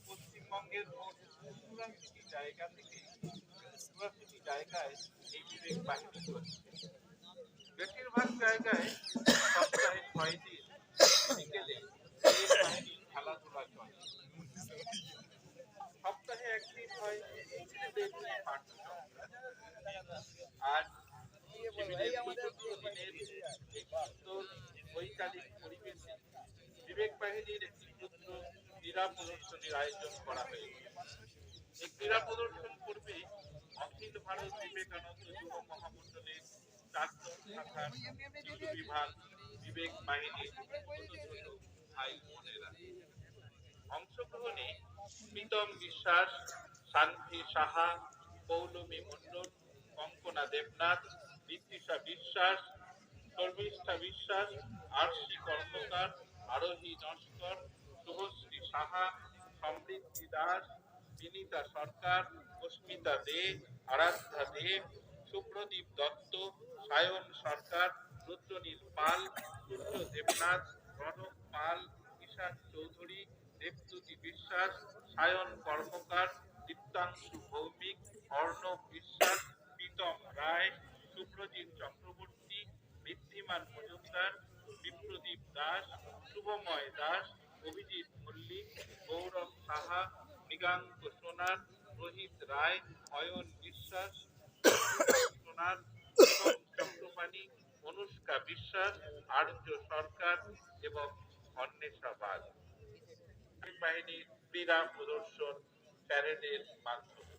পশ্চিমবঙ্গের মোট 84টি জায়গা থেকে 84টি জায়গায় এই বিবেক বাহিনী চলছে। বেশিরভাগ জায়গায় সপ্তাহে 6 দিন বিকেলে বিবেক বাহিনীর খেলাধুলা চলে। সপ্তাহে একদিন হয় ছেলেদের পাঠচক্র। আর শিবিরের চতুর্থ দিনের এই সুন্দর বৈকালিক পরিবেশে বিবেক বাহিনীর একটি ক্ষুদ্র ক্রীড়া প্রদর্শনীর আয়োজন করা হয়েছে। এই ক্রীড়া প্রদর্শন করবে অখিল ভারত বিবেকানন্দ যুব মহামন্ডলের 4 নং শাখার যুব বিভাগ বিবেক বাহিনীর ছোট ছোট ভাই বোনেরা। অংশগ্রহণে প্রীতম বিশ্বাস, শান্তি সাহা, পৌলমী মণ্ডল, কঙ্কনা দেবনাথ, ঋত্বিষা বিশ্বাস, শর্মিষ্ঠা বিশ্বাস, আরশি কর্মকার, আরোহী নস্কর, শুভশ্রী সাহা, সমৃদ্ধি দাস, বিনীতা সরকার, অস্মিতা দে, আরাধ্যা দেব, শুভ্রদীপ দত্ত, সায়ন সরকার, রুদ্রনীল পাল, সূর্য দেবনাথ, রণক পাল, ঈশান চৌধুরী, দেবজ্যোতি বিশ্বাস, সায়ন কর্মকার, দীপ্তাংশু ভৌমিক, অর্ণব বিশ্বাস, প্রীতম রায়, শুভ্রজিৎ চক্রবর্তী, ঋদ্ধিমান মজুমদার, বিপ্রদীপ দাস, শুভময় দাস, অভিজিৎ মল্লিক, গৌরব সাহা, মৃগাঙ্ক সোনার, রোহিত রায়, অয়ন বিশ্বাস, সোনার, শিবম চক্রপাণী, অনুষ্কা বিশ্বাস, আর্য সরকার এবং অন্বেষা বাগ। বাহিনীর ক্রীড়া প্রদর্শন প্যারেডের মাধ্যমে